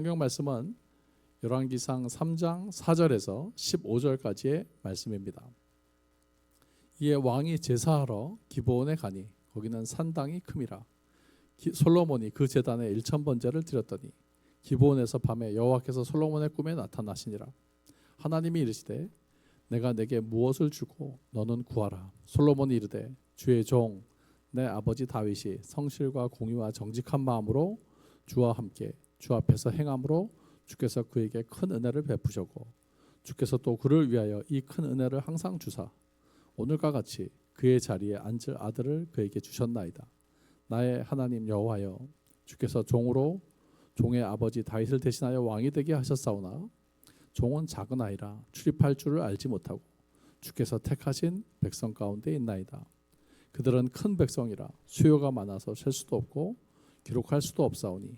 성경 말씀은 열왕기상 3장 4절에서 15절까지의 말씀입니다. 이에 왕이 제사하러 기브온에 가니 거기는 산당이 큼이라. 솔로몬이 그 제단에 1,000번제를 드렸더니 기브온에서 밤에 여호와께서 솔로몬의 꿈에 나타나시니라. 하나님이 이르시되 내가 내게 무엇을 주고 너는 구하라. 솔로몬이 이르되 주의 종 내 아버지 다윗이 성실과 공의와 정직한 마음으로 주와 함께 주 앞에서 행함으로 주께서 그에게 큰 은혜를 베푸셨고 주께서 또 그를 위하여 이 큰 은혜를 항상 주사 오늘과 같이 그의 자리에 앉을 아들을 그에게 주셨나이다. 나의 하나님 여호와여, 주께서 종으로 종의 아버지 다윗을 대신하여 왕이 되게 하셨사오나 종은 작은 아이라 출입할 줄을 알지 못하고 주께서 택하신 백성 가운데 있나이다. 그들은 큰 백성이라 수요가 많아서 셀 수도 없고 기록할 수도 없사오니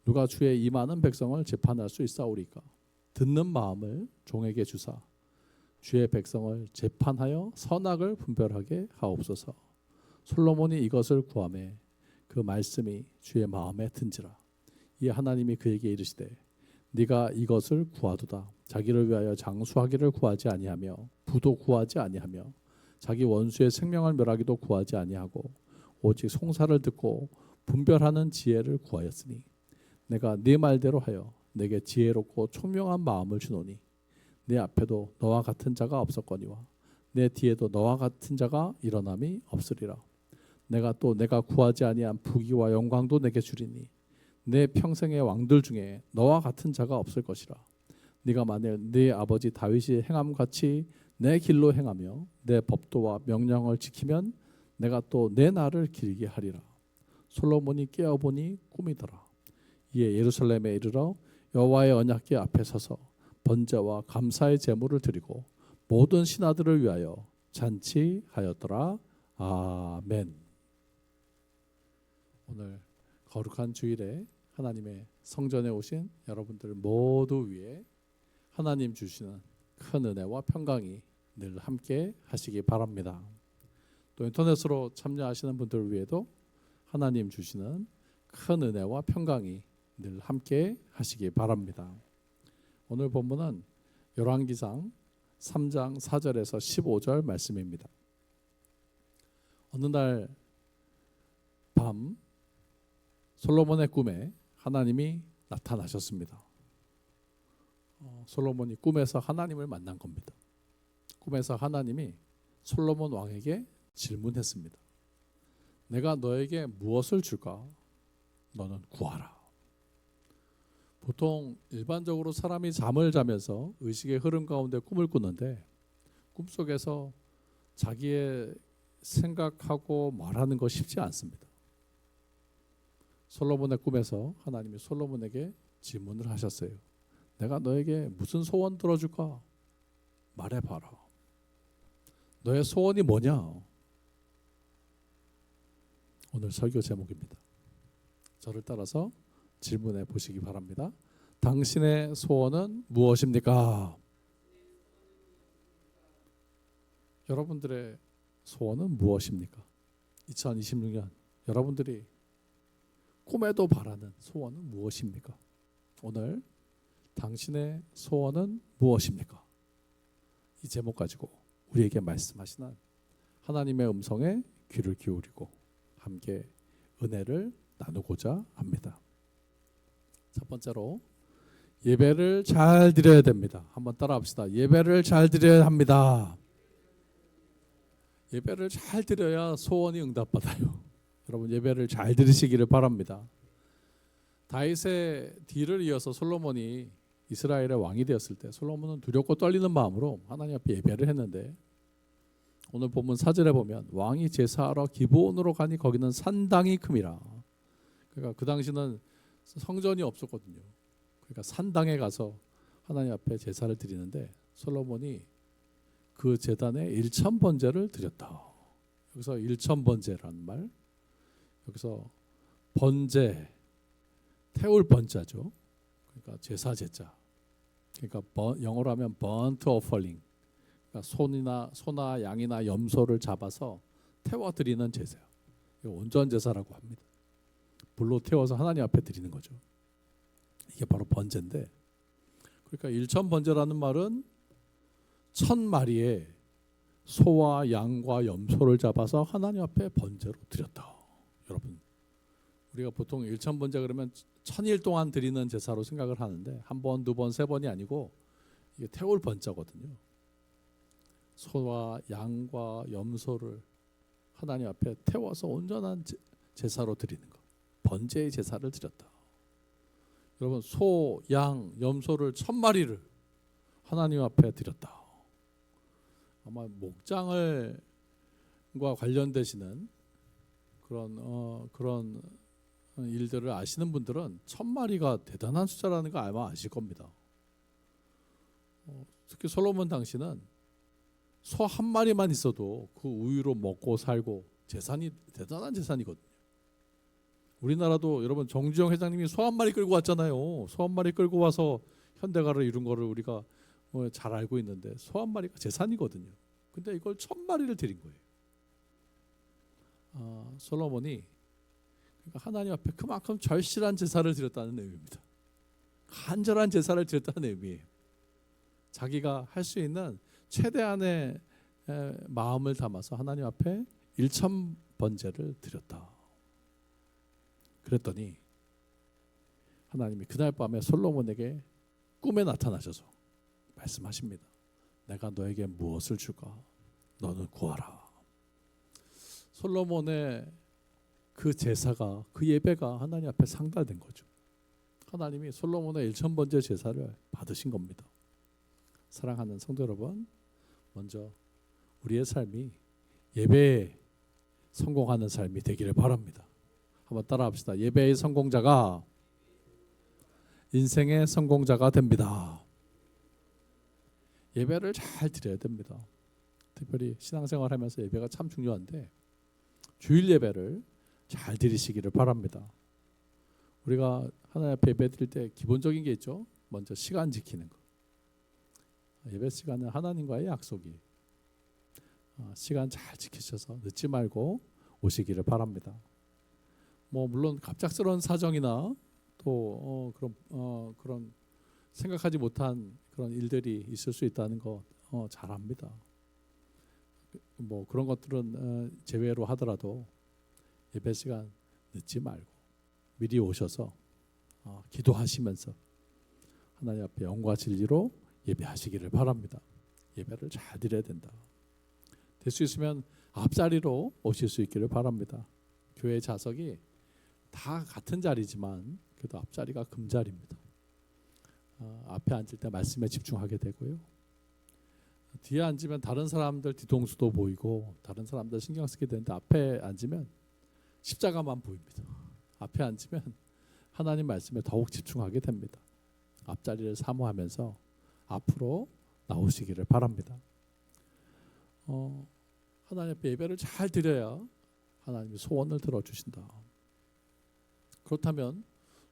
누가 주의 이 많은 백성을 재판할 수 있사오리까. 듣는 마음을 종에게 주사 주의 백성을 재판하여 선악을 분별하게 하옵소서. 솔로몬이 이것을 구하매 그 말씀이 주의 마음에 든지라. 이에 하나님이 그에게 이르시되 네가 이것을 구하도다. 자기를 위하여 장수하기를 구하지 아니하며 부도 구하지 아니하며 자기 원수의 생명을 멸하기도 구하지 아니하고 오직 송사를 듣고 분별하는 지혜를 구하였으니 내가 네 말대로 하여 내게 지혜롭고 총명한 마음을 주노니 내 앞에도 너와 같은 자가 없었거니와 내 뒤에도 너와 같은 자가 일어남이 없으리라. 내가 또 내가 구하지 아니한 부귀와 영광도 내게 주리니 내 평생의 왕들 중에 너와 같은 자가 없을 것이라. 네가 만일 네 아버지 다윗이 행함같이 내 길로 행하며 내 법도와 명령을 지키면 내가 또 내 날을 길게 하리라. 솔로몬이 깨어보니 꿈이더라. 이에 예루살렘에 이르러 여호와의 언약궤 앞에 서서 번제와 감사의 제물을 드리고 모든 신하들을 위하여 잔치하였더라. 아멘. 오늘 거룩한 주일에 하나님의 성전에 오신 여러분들 모두 위에 하나님 주시는 큰 은혜와 평강이 늘 함께 하시기 바랍니다. 또 인터넷으로 참여하시는 분들 위에도 하나님 주시는 큰 은혜와 평강이 늘 함께 하시기 바랍니다. 오늘 본문은 열왕기상 3장 4절에서 15절 말씀입니다. 어느 날 밤 솔로몬의 꿈에 하나님이 나타나셨습니다. 솔로몬이 꿈에서 하나님을 만난 겁니다. 꿈에서 하나님이 솔로몬 왕에게 질문했습니다. 내가 너에게 무엇을 줄까? 너는 구하라. 보통 일반적으로 사람이 잠을 자면서 의식의 흐름 가운데 꿈을 꾸는데 꿈속에서 자기의 생각하고 말하는 거 쉽지 않습니다. 솔로몬의 꿈에서 하나님이 솔로몬에게 질문을 하셨어요. 내가 너에게 무슨 소원 들어줄까? 말해봐라. 너의 소원이 뭐냐? 오늘 설교 제목입니다. 저를 따라서 질문해 보시기 바랍니다. 당신의 소원은 무엇입니까? 여러분들의 소원은 무엇입니까? 2026년 여러분들이 꿈에도 바라는 소원은 무엇입니까? 오늘 당신의 소원은 무엇입니까? 이 제목 가지고 우리에게 말씀하시는 하나님의 음성에 귀를 기울이고 함께 은혜를 나누고자 합니다. 첫 번째로 예배를 잘 드려야 됩니다. 한번 따라 합시다. 예배를 잘 드려야 합니다. 예배를 잘 드려야 소원이 응답받아요. 여러분 예배를 잘 드리시기를 바랍니다. 다윗의 뒤를 이어서 솔로몬이 이스라엘의 왕이 되었을 때 솔로몬은 두렵고 떨리는 마음으로 하나님 앞에 예배를 했는데 오늘 본문 4절에 보면 왕이 제사하러 기브온으로 가니 거기는 산당이 큼이라. 그러니까 그 당시는 성전이 없었거든요. 그러니까 산당에 가서 하나님 앞에 제사를 드리는데 솔로몬이 그 제단에 1,000번제를 드렸다. 여기서 1,000번제라는 말, 여기서 번제, 태울 번자죠. 그러니까 제사 제자. 그러니까 영어로 하면 burnt offering. 그러니까 소나 양이나 염소를 잡아서 태워 드리는 제사요. 이거 온전 제사라고 합니다. 불로 태워서 하나님 앞에 드리는 거죠. 이게 바로 번제인데, 그러니까 일천번제라는 말은 1000마리의 소와 양과 염소를 잡아서 하나님 앞에 번제로 드렸다. 여러분, 우리가 보통 일천번제 그러면 1000일 동안 드리는 제사로 생각을 하는데, 한 번, 두 번, 세 번이 아니고 이게 태울 번제거든요. 소와 양과 염소를 하나님 앞에 태워서 온전한 제사로 드리는 것, 번제의 제사를 드렸다. 여러분, 소, 양, 염소를 1000마리를 하나님 앞에 드렸다. 아마 목장을과 관련되시는 그런 일들을 아시는 분들은 1000마리가 대단한 숫자라는 거 아마 아실 겁니다. 특히 솔로몬 당시는 소 한 마리만 있어도 그 우유로 먹고 살고 재산이 대단한 재산이거든요. 우리나라도 여러분 정주영 회장님이 소 한 마리 끌고 왔잖아요. 소 한 마리 끌고 와서 현대가를 이룬 거를 우리가 잘 알고 있는데, 소 한 마리가 재산이거든요. 근데 이걸 1000마리를 드린 거예요. 솔로몬이 그러니까 하나님 앞에 그만큼 절실한 제사를 드렸다는 의미입니다. 간절한 제사를 드렸다는 의미예요. 자기가 할 수 있는 최대한의 마음을 담아서 하나님 앞에 일천번제를 드렸다. 그랬더니 하나님이 그날 밤에 솔로몬에게 꿈에 나타나셔서 말씀하십니다. 내가 너에게 무엇을 줄까? 너는 구하라. 솔로몬의 그 제사가, 그 예배가 하나님 앞에 상달된 거죠. 하나님이 솔로몬의 일천번제 제사를 받으신 겁니다. 사랑하는 성도 여러분, 먼저 우리의 삶이 예배에 성공하는 삶이 되기를 바랍니다. 한번 따라합시다. 예배의 성공자가 인생의 성공자가 됩니다. 예배를 잘 드려야 됩니다. 특별히 신앙생활 하면서 예배가 참 중요한데, 주일 예배를 잘 드리시기를 바랍니다. 우리가 하나님 앞에 예배 드릴 때 기본적인 게 있죠. 먼저 시간 지키는 거. 예배 시간은 하나님과의 약속이, 시간 잘 지키셔서 늦지 말고 오시기를 바랍니다. 물론 갑작스러운 사정이나 또 그런 생각하지 못한 그런 일들이 있을 수 있다는 거 잘 압니다. 그런 것들은 제외로 하더라도 예배 시간 늦지 말고 미리 오셔서 기도하시면서 하나님 앞에 영과 진리로 예배하시기를 바랍니다. 예배를 잘 드려야 된다. 될 수 있으면 앞자리로 오실 수 있기를 바랍니다. 교회 좌석이 다 같은 자리지만 그래도 앞자리가 금자리입니다. 앞에 앉을 때 말씀에 집중하게 되고요. 뒤에 앉으면 다른 사람들 뒤통수도 보이고 다른 사람들 신경 쓰게 되는데, 앞에 앉으면 십자가만 보입니다. 앞에 앉으면 하나님 말씀에 더욱 집중하게 됩니다. 앞자리를 사모하면서 앞으로 나오시기를 바랍니다. 하나님 앞에 예배를 잘 드려야 하나님이 소원을 들어주신다. 그렇다면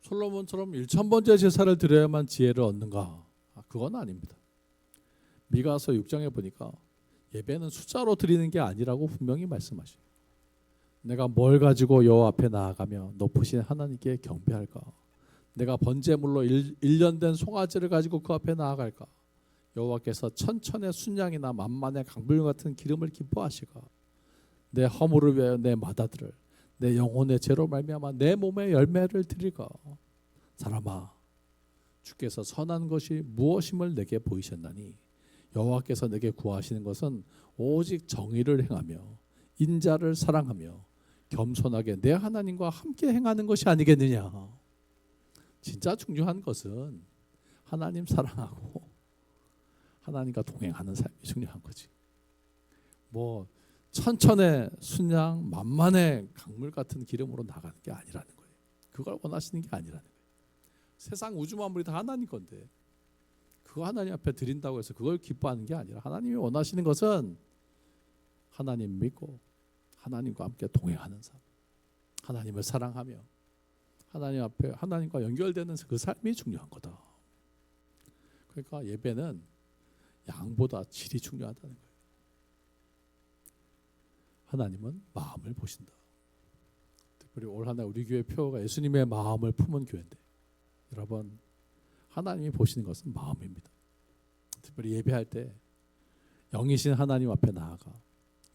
솔로몬처럼 일천번제 제사를 드려야만 지혜를 얻는가? 그건 아닙니다. 미가서 6장에 보니까 예배는 숫자로 드리는 게 아니라고 분명히 말씀하셔요. 내가 뭘 가지고 여호와 앞에 나아가며 높으신 하나님께 경배할까? 내가 번제물로 1년 된 송아지를 가지고 그 앞에 나아갈까? 여호와께서 천천의 순양이나 만만의 강불 같은 기름을 기뻐하시가? 내 허물을 위하여 내 마다들을, 내 영혼의 죄로 말미암아 내 몸의 열매를 드리가? 사람아, 주께서 선한 것이 무엇임을 내게 보이셨나니 여호와께서 내게 구하시는 것은 오직 정의를 행하며 인자를 사랑하며 겸손하게 내 하나님과 함께 행하는 것이 아니겠느냐. 진짜 중요한 것은 하나님 사랑하고 하나님과 동행하는 삶이 중요한 거지. 천천의 순양 만만의 강물 같은 기름으로 나가는 게 아니라는 거예요. 그걸 원하시는 게 아니라는 거예요. 세상 우주 만물이 다 하나님 건데 그거 하나님 앞에 드린다고 해서 그걸 기뻐하는 게 아니라, 하나님이 원하시는 것은 하나님 믿고 하나님과 함께 동행하는 삶, 하나님을 사랑하며 하나님 앞에 하나님과 연결되는 그 삶이 중요한 거다. 그러니까 예배는 양보다 질이 중요하다는 거예요. 하나님은 마음을 보신다. 특별히 올 한 해 우리 교회 표어가 예수님의 마음을 품은 교회인데, 여러분 하나님이 보시는 것은 마음입니다. 특별히 예배할 때 영이신 하나님 앞에 나아가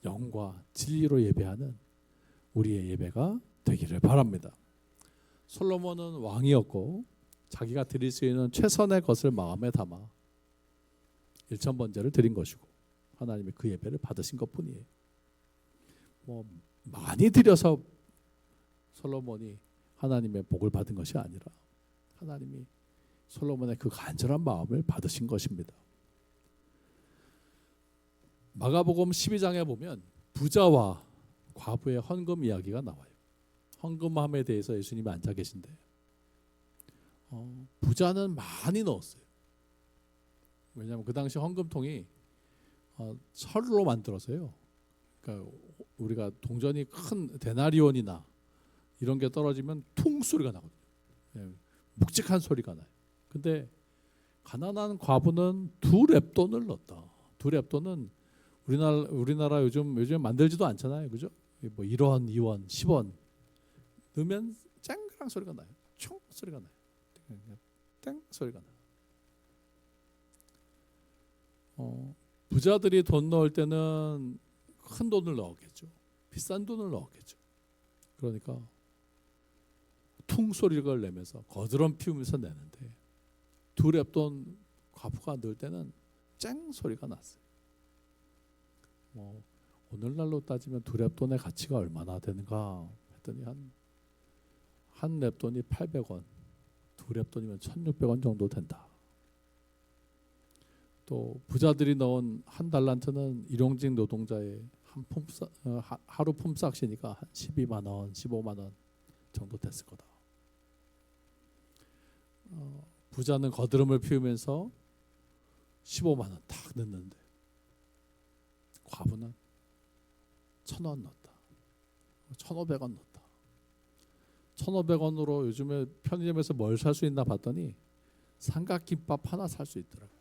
영과 진리로 예배하는 우리의 예배가 되기를 바랍니다. 솔로몬은 왕이었고 자기가 드릴 수 있는 최선의 것을 마음에 담아 일천번제를 드린 것이고 하나님이 그 예배를 받으신 것뿐이에요. 뭐 많이 드려서 솔로몬이 하나님의 복을 받은 것이 아니라 하나님이 솔로몬의 그 간절한 마음을 받으신 것입니다. 마가복음 12장에 보면 부자와 과부의 헌금 이야기가 나와요. 헌금함에 대해서 예수님이 앉아 계신데 부자는 많이 넣었어요. 왜냐하면 그 당시 헌금통이 철로 만들어서요. 그러니까 우리가 동전이 큰 데나리온이나 이런 게 떨어지면 퉁 소리가 나거든요. 묵직한 소리가 나요. 근데 가난한 과부는 2렙돈을 넣었다. 2렙돈은 우리나라 요즘에 만들지도 않잖아요, 그죠? 뭐 1원, 2원, 10원 넣으면 쨍그랑 소리가 나요. 총 소리가 나요. 땡 소리가 나요. 부자들이 돈 넣을 때는 큰 돈을 넣었겠죠. 비싼 돈을 넣었겠죠. 그러니까 퉁 소리를 내면서 거드럼 피우면서 내는데 2렙돈 과부가 넣을 때는 쨍 소리가 났어요. 오늘날로 따지면 2렙돈의 가치가 얼마나 되는가 했더니 한 렙돈이 800원, 2렙돈이면 1,600원 정도 된다. 또 부자들이 넣은 한 달란트는 일용직 노동자의 하루 품삯이니까 한 12만 원, 15만 원 정도 됐을 거다. 부자는 거드름을 피우면서 15만 원 딱 넣는데 과부는 1,000원 넣었다. 1,500원 넣었다. 1,500원으로 요즘에 편의점에서 뭘 살 수 있나 봤더니 삼각김밥 하나 살 수 있더라고요.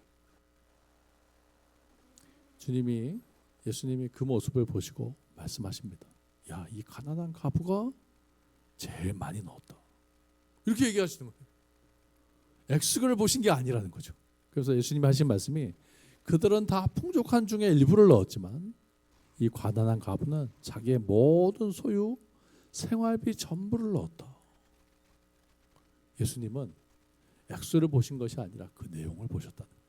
예수님이 그 모습을 보시고 말씀하십니다. 야, 이 가난한 과부가 제일 많이 넣었다. 이렇게 얘기하시는 거예요. 액수를 보신 게 아니라는 거죠. 그래서 예수님이 하신 말씀이 그들은 다 풍족한 중에 일부를 넣었지만 이 가난한 과부는 자기의 모든 소유, 생활비 전부를 넣었다. 예수님은 액수를 보신 것이 아니라 그 내용을 보셨다는 거예요.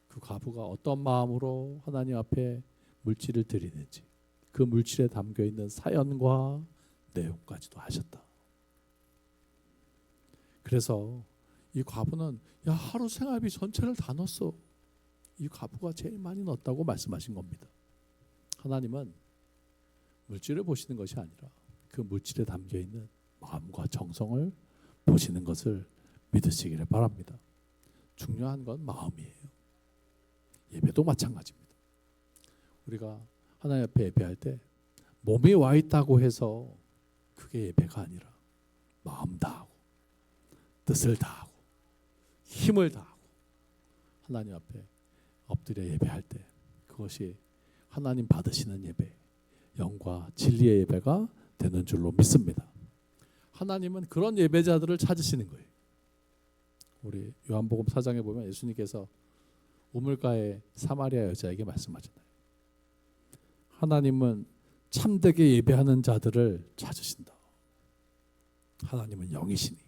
그 과부가 어떤 마음으로 하나님 앞에 물질을 드리는지 그 물질에 담겨 있는 사연과 내용까지도 하셨다. 그래서 이 과부는 야, 하루 생활비 전체를 다 넣었어. 이 과부가 제일 많이 넣었다고 말씀하신 겁니다. 하나님은 물질을 보시는 것이 아니라 그 물질에 담겨 있는 마음과 정성을 보시는 것을 믿으시기를 바랍니다. 중요한 건 마음이에요. 예배도 마찬가지입니다. 우리가 하나님 앞에 예배할 때 몸이 와 있다고 해서 그게 예배가 아니라 마음 다하고 뜻을 다하고 힘을 다하고 하나님 앞에 엎드려 예배할 때 그것이 하나님 받으시는 예배, 영과 진리의 예배가 되는 줄로 믿습니다. 하나님은 그런 예배자들을 찾으시는 거예요. 우리 요한복음 4장에 보면 예수님께서 우물가의 사마리아 여자에게 말씀하잖아요. 하나님은 참되게 예배하는 자들을 찾으신다. 하나님은 영이시니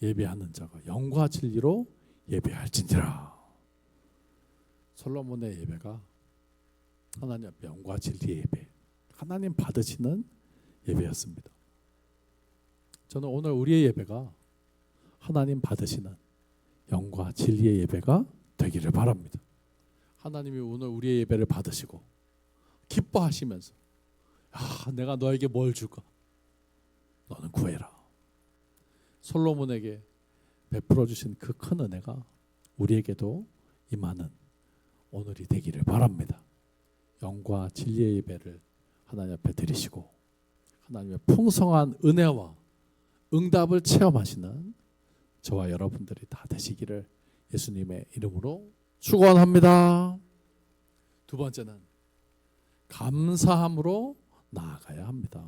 예배하는 자가 영과 진리로 예배할지니라. 솔로몬의 예배가 하나님 앞에 영과 진리의 예배, 하나님 받으시는 예배였습니다. 저는 오늘 우리의 예배가 하나님 받으시는 영과 진리의 예배가 되기를 바랍니다. 하나님이 오늘 우리의 예배를 받으시고 기뻐하시면서 내가 너에게 뭘 줄까? 너는 구해라. 솔로몬에게 베풀어 주신 그 큰 은혜가 우리에게도 임하는 오늘이 되기를 바랍니다. 영과 진리의 예배를 하나님 앞에 드리시고 하나님의 풍성한 은혜와 응답을 체험하시는 저와 여러분들이 다 되시기를 예수님의 이름으로 축원합니다. 두 번째는 감사함으로 나아가야 합니다.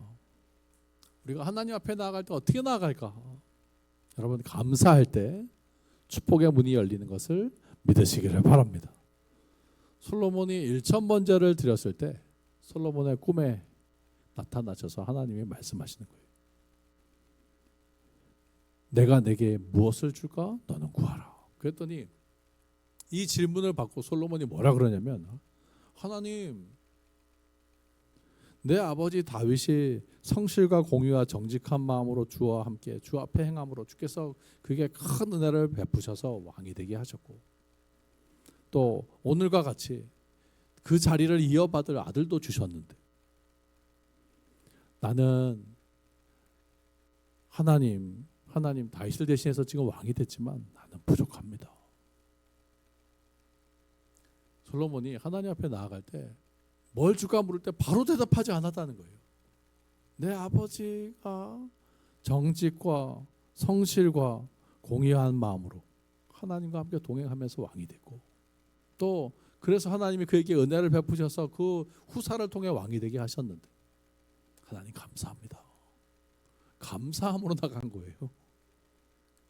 우리가 하나님 앞에 나아갈 때 어떻게 나아갈까? 여러분 감사할 때 축복의 문이 열리는 것을 믿으시기를 바랍니다. 솔로몬이 1,000번제를 드렸을 때 솔로몬의 꿈에 나타나셔서 하나님이 말씀하시는 거예요. 내가 내게 무엇을 줄까? 너는 구하라. 그랬더니 이 질문을 받고 솔로몬이 뭐라 그러냐면, 하나님, 내 아버지 다윗이 성실과 공의와 정직한 마음으로 주와 함께 주 앞에 행함으로 주께서 그게 큰 은혜를 베푸셔서 왕이 되게 하셨고, 또 오늘과 같이 그 자리를 이어받을 아들도 주셨는데, 나는 하나님 다윗을 대신해서 지금 왕이 됐지만 나는 부족합니다. 솔로몬이 하나님 앞에 나아갈 때 뭘 줄까 물을 때 바로 대답하지 않았다는 거예요. 내 아버지가 정직과 성실과 공의한 마음으로 하나님과 함께 동행하면서 왕이 됐고, 또 그래서 하나님이 그에게 은혜를 베푸셔서 그 후사를 통해 왕이 되게 하셨는데, 하나님 감사합니다. 감사함으로 나간 거예요.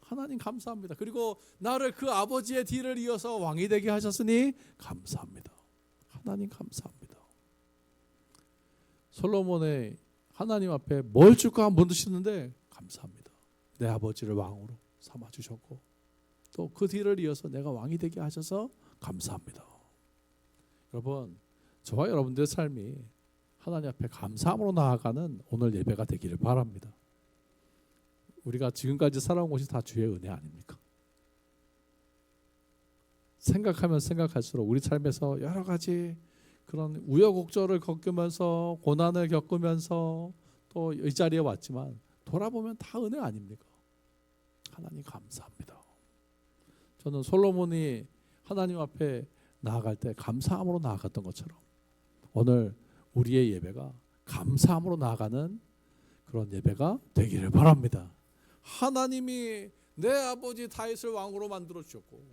하나님 감사합니다. 그리고 나를 그 아버지의 뒤를 이어서 왕이 되게 하셨으니 감사합니다. 하나님 감사합니다. 솔로몬의 하나님 앞에 뭘 줄까 물으시는데 감사합니다. 내 아버지를 왕으로 삼아주셨고, 또 그 뒤를 이어서 내가 왕이 되게 하셔서 감사합니다. 여러분, 저와 여러분들의 삶이 하나님 앞에 감사함으로 나아가는 오늘 예배가 되기를 바랍니다. 우리가 지금까지 살아온 것이 다 주의 은혜 아닙니까? 생각하면 생각할수록 우리 삶에서 여러 가지 그런 우여곡절을 겪으면서 고난을 겪으면서 또 이 자리에 왔지만 돌아보면 다 은혜 아닙니까? 하나님 감사합니다. 저는 솔로몬이 하나님 앞에 나아갈 때 감사함으로 나아갔던 것처럼 오늘 우리의 예배가 감사함으로 나아가는 그런 예배가 되기를 바랍니다. 하나님이 내 아버지 다윗을 왕으로 만들어 주셨고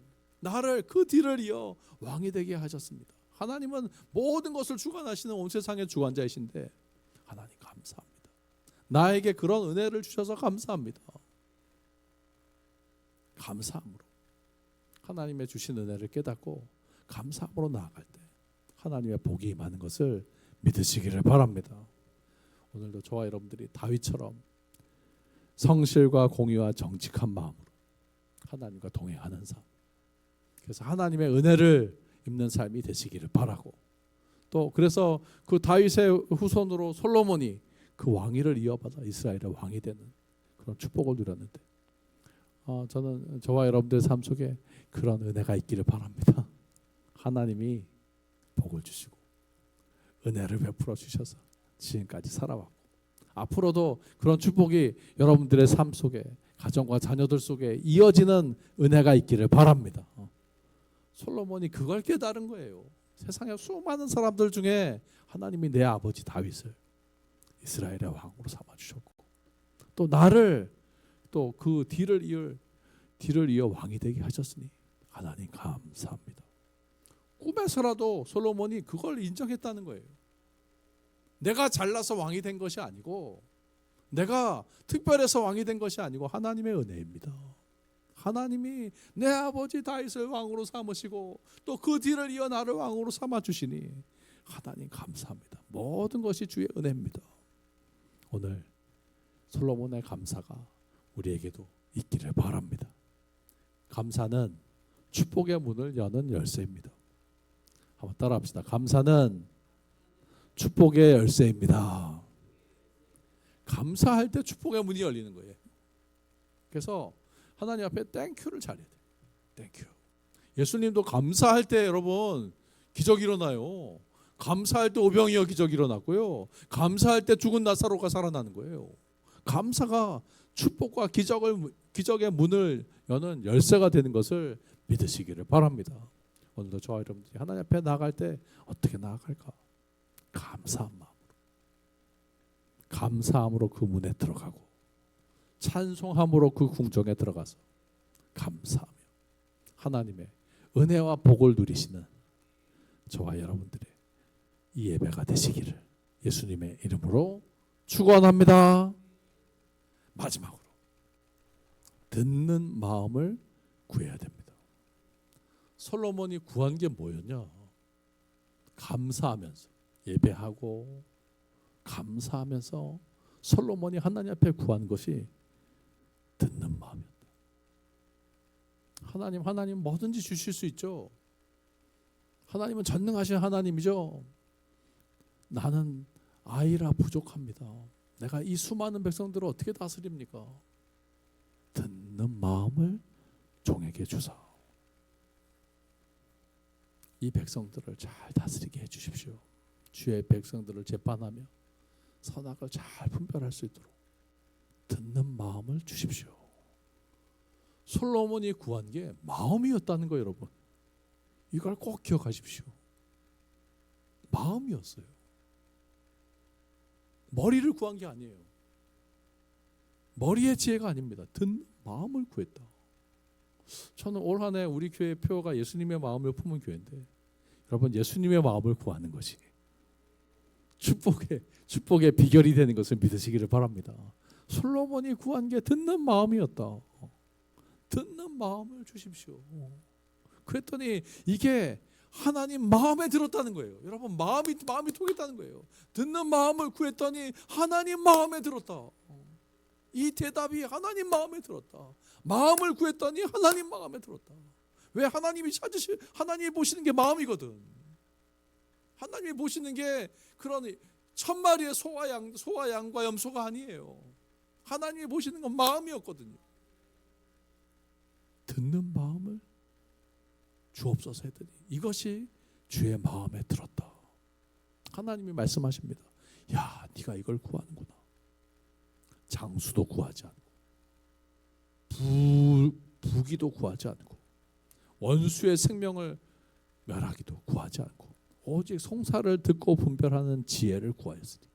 나를 그 뒤를 이어 왕이 되게 하셨습니다. 하나님은 모든 것을 주관하시는 온 세상의 주관자이신데 하나님 감사합니다. 나에게 그런 은혜를 주셔서 감사합니다. 감사함으로 하나님의 주신 은혜를 깨닫고 감사함으로 나아갈 때 하나님의 복이 임하는 것을 믿으시기를 바랍니다. 오늘도 저와 여러분들이 다윗처럼 성실과 공의와 정직한 마음으로 하나님과 동행하는 삶, 그래서 하나님의 은혜를 입는 삶이 되시기를 바라고, 또 그래서 그 다윗의 후손으로 솔로몬이 그 왕위를 이어받아 이스라엘의 왕이 되는 그런 축복을 누렸는데, 저는 저와 여러분들의 삶 속에 그런 은혜가 있기를 바랍니다. 하나님이 복을 주시고 은혜를 베풀어 주셔서 지금까지 살아왔고, 앞으로도 그런 축복이 여러분들의 삶 속에, 가정과 자녀들 속에 이어지는 은혜가 있기를 바랍니다. 솔로몬이 그걸 깨달은 거예요. 세상의 수많은 사람들 중에 하나님이 내 아버지 다윗을 이스라엘의 왕으로 삼아주셨고, 또 나를 또 그 뒤를 이어 왕이 되게 하셨으니 하나님 감사합니다. 꿈에서라도 솔로몬이 그걸 인정했다는 거예요. 내가 잘나서 왕이 된 것이 아니고, 내가 특별해서 왕이 된 것이 아니고 하나님의 은혜입니다. 하나님이 내 아버지 다윗을 왕으로 삼으시고 또 그 뒤를 이어 나를 왕으로 삼아주시니 하나님 감사합니다. 모든 것이 주의 은혜입니다. 오늘 솔로몬의 감사가 우리에게도 있기를 바랍니다. 감사는 축복의 문을 여는 열쇠입니다. 한번 따라합시다. 감사는 축복의 열쇠입니다. 감사할 때 축복의 문이 열리는 거예요. 그래서 하나님 앞에 땡큐를 잘해야 돼요. 땡큐. 예수님도 감사할 때 여러분 기적이 일어나요. 감사할 때 오병이어 기적이 일어났고요. 감사할 때 죽은 나사로가 살아나는 거예요. 감사가 축복과 기적의 문을 여는 열쇠가 되는 것을 믿으시기를 바랍니다. 오늘도 저와 여러분들이 하나님 앞에 나아갈 때 어떻게 나아갈까? 감사한 마음으로, 감사함으로 그 문에 들어가고 찬송함으로 그 궁정에 들어가서 감사하며 하나님의 은혜와 복을 누리시는 저와 여러분들의 이 예배가 되시기를 예수님의 이름으로 축원합니다. 마지막으로 듣는 마음을 구해야 됩니다. 솔로몬이 구한 게 뭐였냐? 감사하면서 예배하고 감사하면서 솔로몬이 하나님 앞에 구한 것이 듣는 마음이었다. 하나님 뭐든지 주실 수 있죠. 하나님은 전능하신 하나님이죠. 나는 아이라 부족합니다. 내가 이 수많은 백성들을 어떻게 다스립니까? 듣는 마음을 종에게 주사. 이 백성들을 잘 다스리게 해주십시오. 주의 백성들을 재판하며 선악을 잘 분별할 수 있도록 듣는 마음을 주십시오. 솔로몬이 구한 게 마음이었다는 거예요, 여러분. 이걸 꼭 기억하십시오. 마음이었어요. 머리를 구한 게 아니에요. 머리의 지혜가 아닙니다. 듣는 마음을 구했다. 저는 올 한 해 우리 교회 표가 예수님의 마음을 품은 교회인데, 여러분 예수님의 마음을 구하는 것이 축복의 비결이 되는 것을 믿으시기를 바랍니다. 솔로몬이 구한 게 듣는 마음이었다. 듣는 마음을 주십시오. 그랬더니 이게 하나님 마음에 들었다는 거예요. 여러분 마음이 통했다는 거예요. 듣는 마음을 구했더니 하나님 마음에 들었다. 이 대답이 하나님 마음에 들었다. 마음을 구했더니 하나님 마음에 들었다. 왜? 하나님이 보시는 게 마음이거든. 하나님이 보시는 게 그런 1000마리의 소와 양과 염소가 아니에요. 하나님이 보시는 건 마음이었거든요. 듣는 마음을 주옵소서 했더니 이것이 주의 마음에 들었다. 하나님이 말씀하십니다. 야, 네가 이걸 구하는구나. 장수도 구하지 않고 부귀도 구하지 않고 원수의 생명을 멸하기도 구하지 않고 오직 송사를 듣고 분별하는 지혜를 구하였으니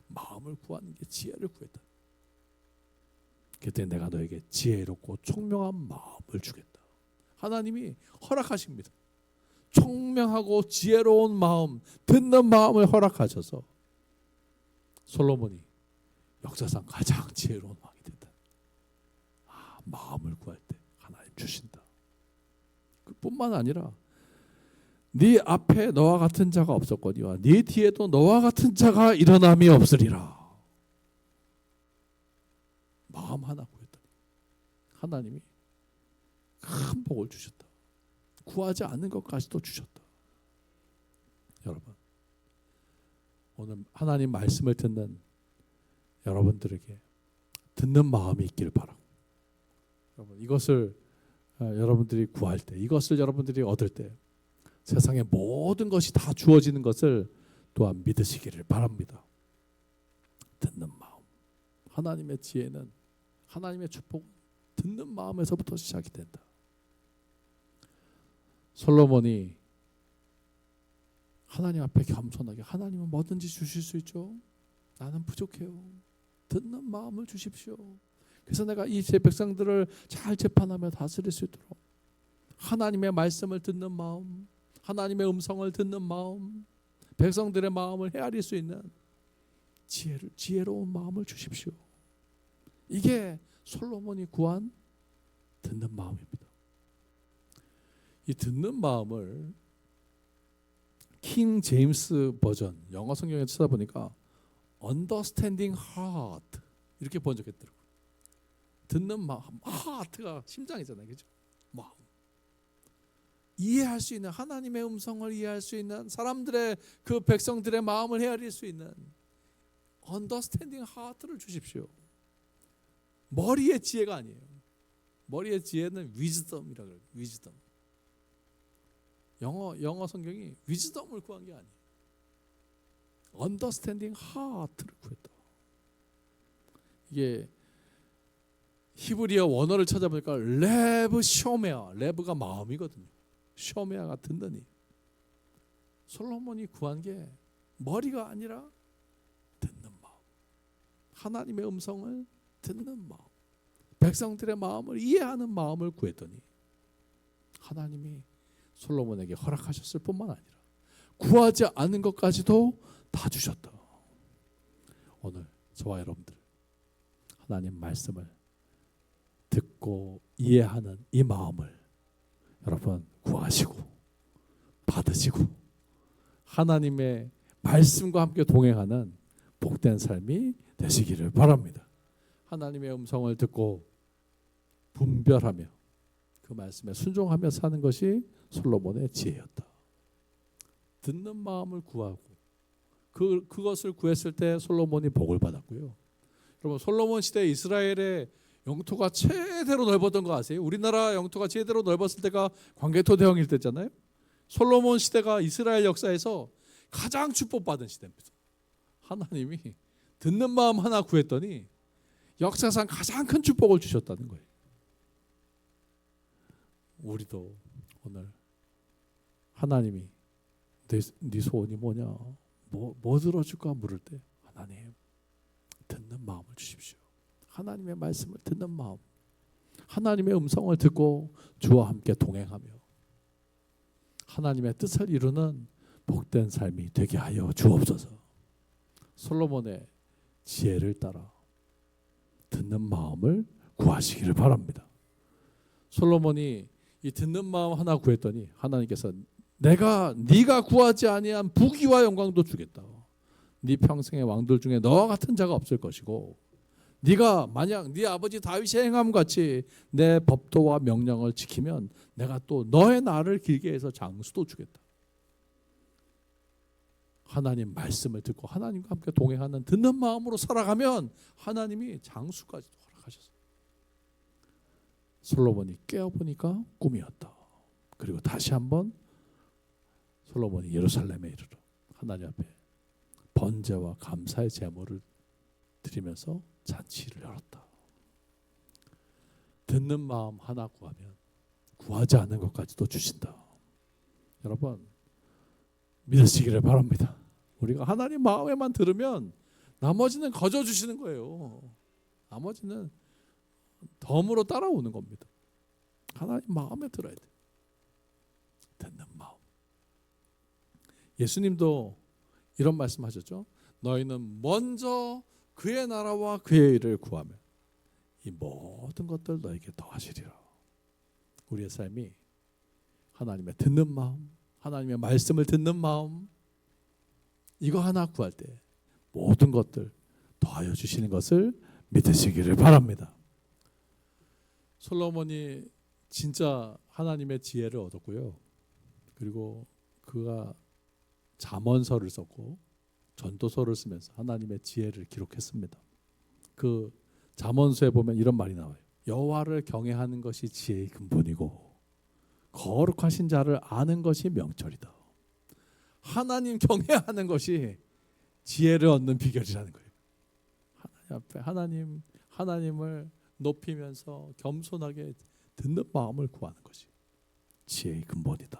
마음을 구하는 게 지혜를 구했다. 그때 내가 너에게 지혜롭고 총명한 마음을 주겠다. 하나님이 허락하십니다. 총명하고 지혜로운 마음, 듣는 마음을 허락하셔서 솔로몬이 역사상 가장 지혜로운 왕이 됐다. 마음을 구할 때 하나님 주신다. 그뿐만 아니라 네 앞에 너와 같은 자가 없었거니와 네 뒤에도 너와 같은 자가 일어남이 없으리라. 마음 하나 구했더니 하나님이 큰 복을 주셨다. 구하지 않는 것까지도 주셨다. 여러분, 오늘 하나님 말씀을 듣는 여러분들에게 듣는 마음이 있길 바라고, 여러분 이것을 여러분들이 구할 때, 이것을 여러분들이 얻을 때 세상의 모든 것이 다 주어지는 것을 또한 믿으시기를 바랍니다. 듣는 마음, 하나님의 지혜는, 하나님의 축복은 듣는 마음에서부터 시작이 된다. 솔로몬이 하나님 앞에 겸손하게, 하나님은 뭐든지 주실 수 있죠. 나는 부족해요. 듣는 마음을 주십시오. 그래서 내가 이 제 백성들을 잘 재판하며 다스릴 수 있도록 하나님의 말씀을 듣는 마음, 하나님의 음성을 듣는 마음, 백성들의 마음을 헤아릴 수 있는 지혜로운 마음을 주십시오. 이게 솔로몬이 구한 듣는 마음입니다. 이 듣는 마음을 킹 제임스 버전 영어 성경에 찾아보니까 understanding heart 이렇게 번역했더라고요. 듣는 마음, 하트가 심장이잖아요, 그렇죠? 마음. 이해할 수 있는, 하나님의 음성을 이해할 수 있는, 사람들의 그 백성들의 마음을 헤아릴 수 있는 understanding heart를 주십시오. 머리의 지혜가 아니에요. 머리의 지혜는 wisdom이라고 해요. wisdom. 영어 성경이 wisdom을 구한 게 아니에요. understanding heart를 구했다. 이게 히브리어 원어를 찾아보니까 레브 쇼메아, 레브가 마음이거든요. 쇼메아가 듣느니. 솔로몬이 구한 게 머리가 아니라 듣는 마음, 하나님의 음성을 듣는 마음, 백성들의 마음을 이해하는 마음을 구했더니 하나님이 솔로몬에게 허락하셨을 뿐만 아니라 구하지 않은 것까지도 다 주셨다. 오늘 저와 여러분들 하나님 말씀을 듣고 이해하는 이 마음을 여러분 구하시고 받으시고 하나님의 말씀과 함께 동행하는 복된 삶이 되시기를 바랍니다. 하나님의 음성을 듣고 분별하며 그 말씀에 순종하며 사는 것이 솔로몬의 지혜였다. 듣는 마음을 구하고 그것을 구했을 때 솔로몬이 복을 받았고요. 여러분 솔로몬 시대 이스라엘의 영토가 최대로 넓었던 거 아세요? 우리나라 영토가 최대로 넓었을 때가 광개토 대왕일 때잖아요. 솔로몬 시대가 이스라엘 역사에서 가장 축복받은 시대입니다. 하나님이 듣는 마음 하나 구했더니 역사상 가장 큰 축복을 주셨다는 거예요. 우리도 오늘 하나님이 네 소원이 뭐냐? 뭐 들어줄까 물을 때 하나님 듣는 마음을 주십시오. 하나님의 말씀을 듣는 마음, 하나님의 음성을 듣고 주와 함께 동행하며 하나님의 뜻을 이루는 복된 삶이 되게 하여 주옵소서. 솔로몬의 지혜를 따라 듣는 마음을 구하시기를 바랍니다. 솔로몬이 이 듣는 마음 하나 구했더니 하나님께서 네가 구하지 아니한 부귀와 영광도 주겠다. 네 평생의 왕들 중에 너와 같은 자가 없을 것이고 네가 만약 네 아버지 다윗의 행함 같이 내 법도와 명령을 지키면 내가 또 너의 날을 길게 해서 장수도 주겠다. 하나님 말씀을 듣고 하나님과 함께 동행하는 듣는 마음으로 살아가면 하나님이 장수까지도 허락하셨어요. 솔로몬이 깨어보니까 꿈이었다. 그리고 다시 한번 솔로몬이 예루살렘에 이르러 하나님 앞에 번제와 감사의 제물을 드리면서 잔치를 열었다. 듣는 마음 하나 구하면 구하지 않는 것까지도 주신다. 여러분 믿으시기를 바랍니다. 우리가 하나님 마음에만 들으면 나머지는 거저 주시는 거예요. 나머지는 덤으로 따라오는 겁니다. 하나님 마음에 들어야 돼. 듣는 마음. 예수님도 이런 말씀하셨죠. 너희는 먼저 그의 나라와 그의 일을 구하면 이 모든 것들 너에게 더하시리라. 우리의 삶이 하나님의 듣는 마음, 하나님의 말씀을 듣는 마음, 이거 하나 구할 때 모든 것들 더하여 주시는 것을 믿으시기를 바랍니다. 솔로몬이 진짜 하나님의 지혜를 얻었고요. 그리고 그가 잠언서를 썼고 전도서를 쓰면서 하나님의 지혜를 기록했습니다. 그 잠언서에 보면 이런 말이 나와요. 여호와를 경외하는 것이 지혜의 근본이고 거룩하신 자를 아는 것이 명철이다. 하나님 경외하는 것이 지혜를 얻는 비결이라는 거예요. 하나님 앞에 하나님을 높이면서 겸손하게 듣는 마음을 구하는 것이 지혜의 근본이다.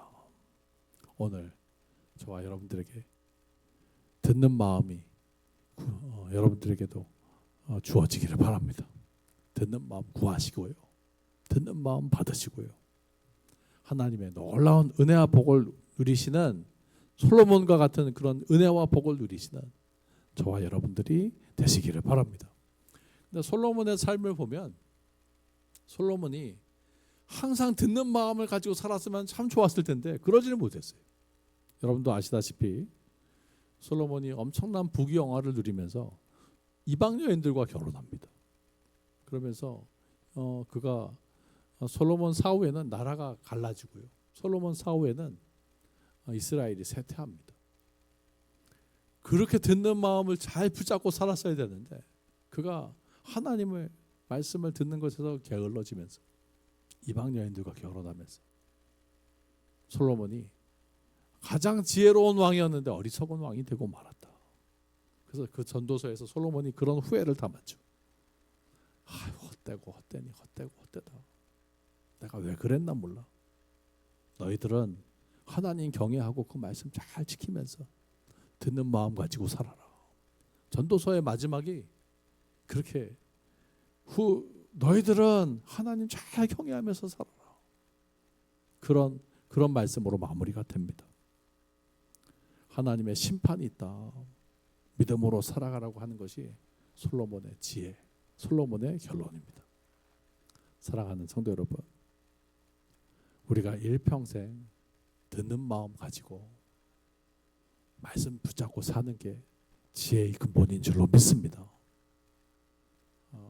오늘 저와 여러분들에게 듣는 마음이 여러분들에게도 주어지기를 바랍니다. 듣는 마음 구하시고요. 듣는 마음 받으시고요. 하나님의 놀라운 은혜와 복을 누리시는 솔로몬과 같은 그런 은혜와 복을 누리시는 저와 여러분들이 되시기를 바랍니다. 근데 솔로몬의 삶을 보면 솔로몬이 항상 듣는 마음을 가지고 살았으면 참 좋았을 텐데 그러지는 못했어요. 여러분도 아시다시피 솔로몬이 엄청난 부귀영화를 누리면서 이방 여인들과 결혼합니다. 그러면서 그가 솔로몬 사후에는 나라가 갈라지고요. 솔로몬 사후에는 이스라엘이 쇠퇴합니다. 그렇게 듣는 마음을 잘 붙잡고 살았어야 되는데 그가 하나님의 말씀을 듣는 것에서 게을러지면서 이방 여인들과 결혼하면서 솔로몬이 가장 지혜로운 왕이었는데 어리석은 왕이 되고 말았다. 그래서 그 전도서에서 솔로몬이 그런 후회를 담았죠. 헛되고 헛되니 헛되고 헛되다. 내가 왜 그랬나 몰라. 너희들은 하나님 경외하고 그 말씀 잘 지키면서 듣는 마음 가지고 살아라. 전도서의 마지막이 그렇게 너희들은 하나님 잘 경외하면서 살아라. 그런 말씀으로 마무리가 됩니다. 하나님의 심판이 있다. 믿음으로 살아가라고 하는 것이 솔로몬의 지혜, 솔로몬의 결론입니다. 사랑하는 성도 여러분, 우리가 일평생 듣는 마음 가지고 말씀 붙잡고 사는 게 지혜의 근본인 줄로 믿습니다.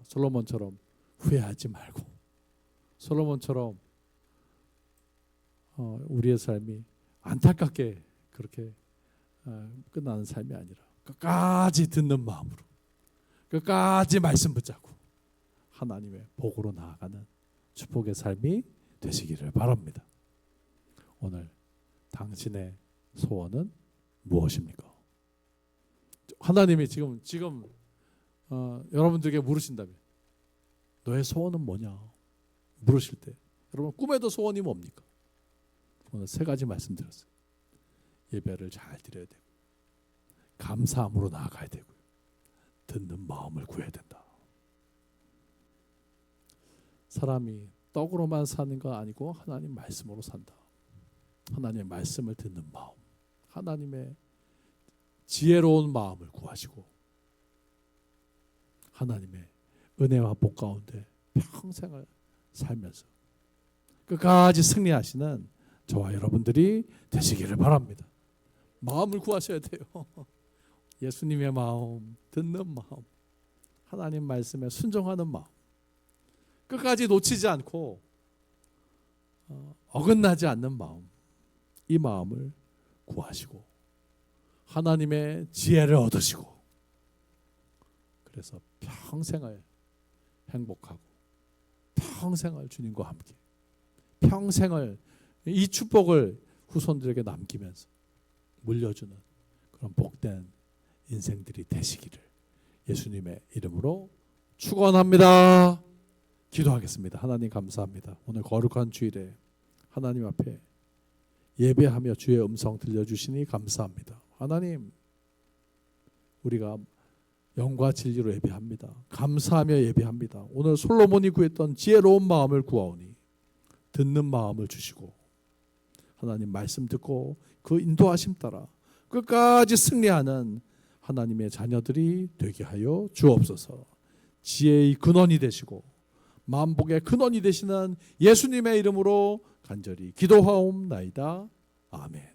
솔로몬처럼 후회하지 말고, 솔로몬처럼 우리의 삶이 안타깝게 그렇게 끝나는 삶이 아니라 끝까지 듣는 마음으로, 끝까지 말씀 붙잡고 하나님의 복으로 나아가는 축복의 삶이 되시기를 바랍니다. 오늘 당신의 소원은 무엇입니까? 하나님이 지금 여러분들에게 물으신다면 너의 소원은 뭐냐 물으실 때, 여러분 꿈에도 소원이 뭡니까? 오늘 세 가지 말씀드렸어요. 예배를 잘 드려야 되고, 감사함으로 나아가야 되고요, 듣는 마음을 구해야 된다. 사람이 떡으로만 사는 거 아니고 하나님 말씀으로 산다. 하나님의 말씀을 듣는 마음, 하나님의 지혜로운 마음을 구하시고 하나님의 은혜와 복 가운데 평생을 살면서 끝까지 승리하시는 저와 여러분들이 되시기를 바랍니다. 마음을 구하셔야 돼요. 예수님의 마음, 듣는 마음, 하나님 말씀에 순종하는 마음, 끝까지 놓치지 않고 어긋나지 않는 마음, 이 마음을 구하시고 하나님의 지혜를 얻으시고, 그래서 평생을 행복하고 평생을 주님과 함께, 평생을 이 축복을 후손들에게 남기면서 물려주는 그런 복된 인생들이 되시기를 예수님의 이름으로 축원합니다. 기도하겠습니다. 하나님 감사합니다. 오늘 거룩한 주일에 하나님 앞에 예배하며 주의 음성 들려주시니 감사합니다. 하나님, 우리가 영과 진리로 예배합니다. 감사하며 예배합니다. 오늘 솔로몬이 구했던 지혜로운 마음을 구하오니 듣는 마음을 주시고 하나님 말씀 듣고 그 인도하심 따라 끝까지 승리하는 하나님의 자녀들이 되게 하여 주옵소서. 지혜의 근원이 되시고 만복의 근원이 되시는 예수님의 이름으로 간절히 기도하옵나이다. 아멘.